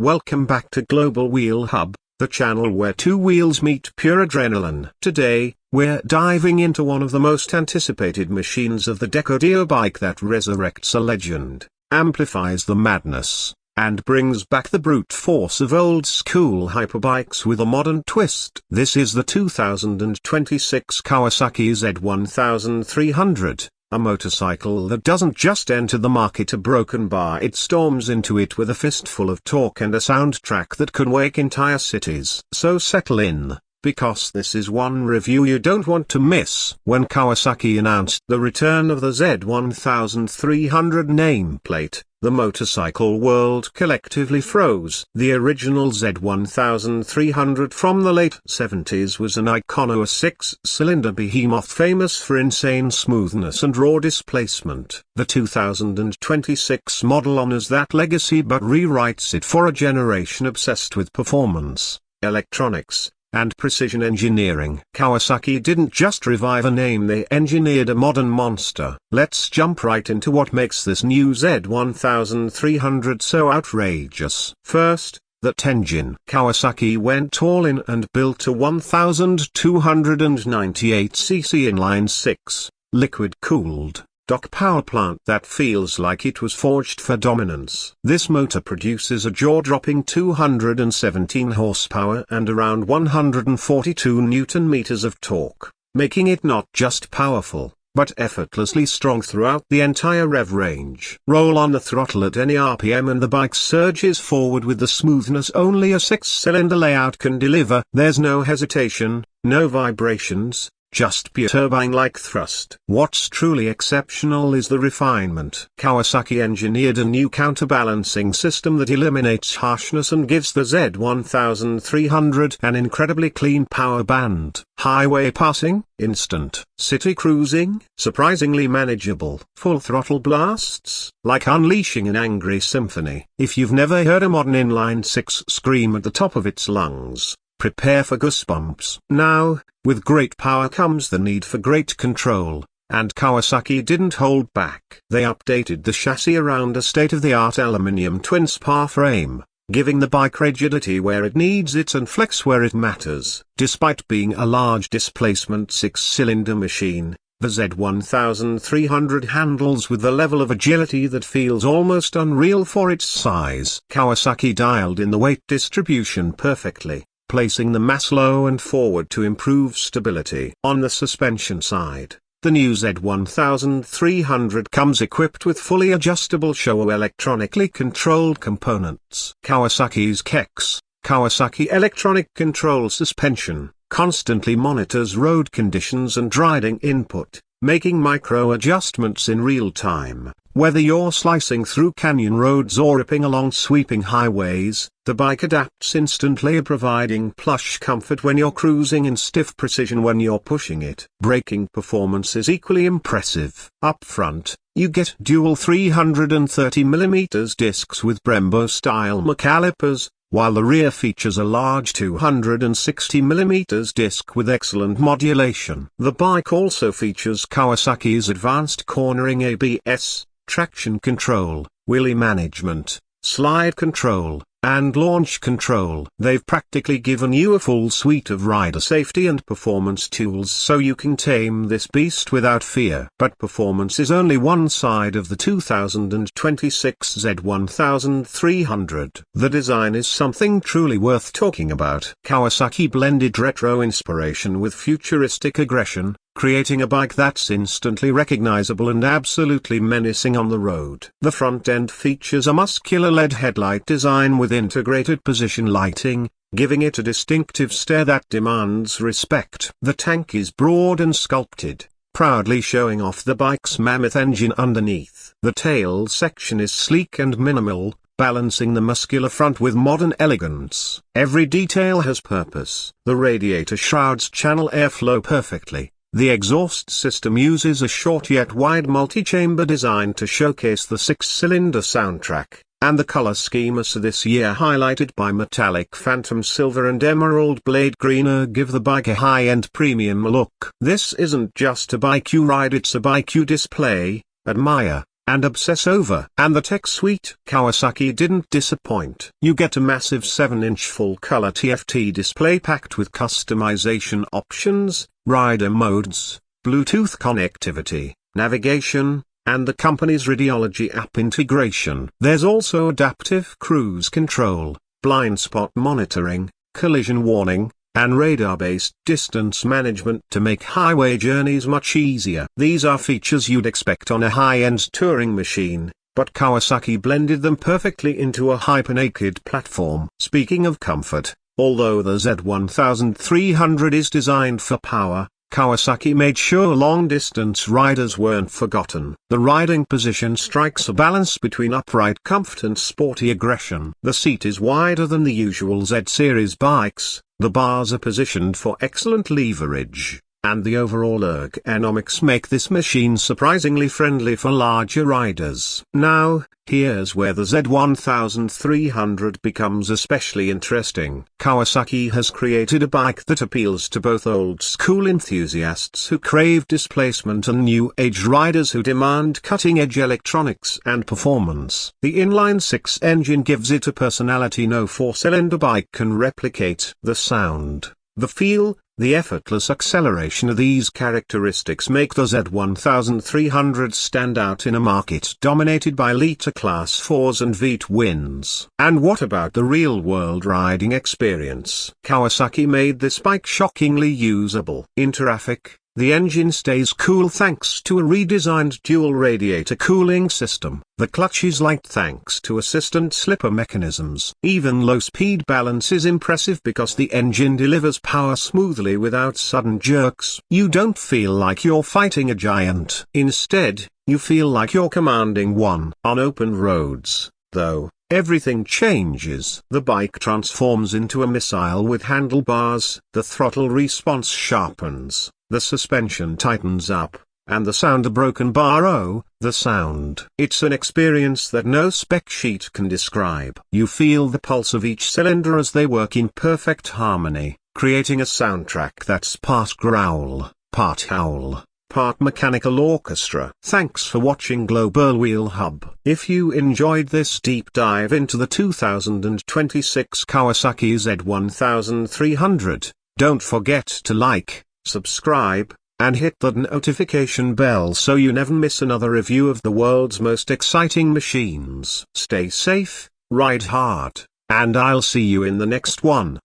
Welcome back to Global Wheel Hub, the channel where two wheels meet pure adrenaline. Today, we're diving into one of the most anticipated machines of the decade, a bike that resurrects a legend, amplifies the madness, and brings back the brute force of old-school hyperbikes with a modern twist. This is the 2026 Kawasaki Z1300. A motorcycle that doesn't just enter the market a broken bar, it storms into it with a fistful of torque and a soundtrack that can wake entire cities. So settle in, because this is one review you don't want to miss. When Kawasaki announced the return of the Z1300 nameplate, the motorcycle world collectively froze. The original Z1300 from the late 70s was an icono, a six-cylinder behemoth famous for insane smoothness and raw displacement. The 2026 model honors that legacy but rewrites it for a generation obsessed with performance, electronics, and precision engineering. Kawasaki didn't just revive a name, they engineered a modern monster. Let's jump right into what makes this new Z1300 so outrageous. First, that engine. Kawasaki went all in and built a 1298cc inline-six, liquid-cooled power plant that feels like it was forged for dominance. This motor produces a jaw-dropping 217 horsepower and around 142 newton-meters of torque, making it not just powerful, but effortlessly strong throughout the entire rev range. Roll on the throttle at any RPM and the bike surges forward with the smoothness only a six-cylinder layout can deliver. There's no hesitation, no vibrations, just pure turbine-like thrust. What's truly exceptional is the refinement. Kawasaki engineered a new counterbalancing system that eliminates harshness and gives the Z1300 an incredibly clean power band. Highway passing, instant. City cruising, surprisingly manageable. Full throttle blasts, like unleashing an angry symphony. If you've never heard a modern inline-six scream at the top of its lungs, prepare for goosebumps. Now, with great power comes the need for great control, and Kawasaki didn't hold back. They updated the chassis around a state-of-the-art aluminium twin-spar frame, giving the bike rigidity where it needs it and flex where it matters. Despite being a large displacement six-cylinder machine, the Z1300 handles with a level of agility that feels almost unreal for its size. Kawasaki dialed in the weight distribution perfectly, placing the mass low and forward to improve stability. On the suspension side, the new Z1300 comes equipped with fully adjustable Showa electronically controlled components. Kawasaki's KEX, Kawasaki Electronic Control Suspension, constantly monitors road conditions and riding input, making micro adjustments in real time. Whether you're slicing through canyon roads or ripping along sweeping highways, the bike adapts instantly, providing plush comfort when you're cruising and stiff precision when you're pushing it. Braking performance is equally impressive. Up front, you get dual 330mm discs with Brembo-style calipers, while the rear features a large 260mm disc with excellent modulation. The bike also features Kawasaki's advanced cornering ABS, traction control, wheelie management, slide control, and launch control. They've practically given you a full suite of rider safety and performance tools so you can tame this beast without fear. But performance is only one side of the 2026 Z1300. The design is something truly worth talking about. Kawasaki blended retro inspiration with futuristic aggression, creating a bike that's instantly recognizable and absolutely menacing on the road. The front end features a muscular LED headlight design with integrated position lighting, giving it a distinctive stare that demands respect. The tank is broad and sculpted, proudly showing off the bike's mammoth engine underneath. The tail section is sleek and minimal, balancing the muscular front with modern elegance. Every detail has purpose. The radiator shrouds channel airflow perfectly. The exhaust system uses a short yet wide multi-chamber design to showcase the six-cylinder soundtrack, and the color schema this year highlighted by metallic phantom silver and emerald blade green give the bike a high-end premium look. This isn't just a bike you ride, it's a bike you display, admire, and obsess over. And the tech suite. Kawasaki didn't disappoint. You get a massive 7-inch full-color TFT display packed with customization options, rider modes, Bluetooth connectivity, navigation, and the company's radiology app integration. There's also adaptive cruise control, blind spot monitoring, collision warning, and radar-based distance management to make highway journeys much easier. These are features you'd expect on a high-end touring machine, but Kawasaki blended them perfectly into a hyper-naked platform. Speaking of comfort, although the Z1300 is designed for power, Kawasaki made sure long-distance riders weren't forgotten. The riding position strikes a balance between upright comfort and sporty aggression. The seat is wider than the usual Z-series bikes, the bars are positioned for excellent leverage, and the overall ergonomics make this machine surprisingly friendly for larger riders. Now, here's where the Z1300 becomes especially interesting. Kawasaki has created a bike that appeals to both old-school enthusiasts who crave displacement and new-age riders who demand cutting-edge electronics and performance. The inline-six engine gives it a personality no four-cylinder bike can replicate. The sound, the feel, the effortless acceleration of these characteristics make the Z1300 stand out in a market dominated by liter class 4s and V-twins. And what about the real-world riding experience? Kawasaki made this bike shockingly usable. In traffic, the engine stays cool thanks to a redesigned dual-radiator cooling system. The clutch is light thanks to assistant slipper mechanisms. Even low-speed balance is impressive because the engine delivers power smoothly without sudden jerks. You don't feel like you're fighting a giant. Instead, you feel like you're commanding one. On open roads, though, everything changes. The bike transforms into a missile with handlebars, the throttle response sharpens, the suspension tightens up, and the sound a broken bar. Oh, the sound. It's an experience that no spec sheet can describe. You feel the pulse of each cylinder as they work in perfect harmony, creating a soundtrack that's part growl, part howl, part mechanical orchestra. Thanks for watching Global Wheel Hub. If you enjoyed this deep dive into the 2026 Kawasaki Z1300, don't forget to like, subscribe, and hit the notification bell so you never miss another review of the world's most exciting machines. Stay safe, ride hard, and I'll see you in the next one.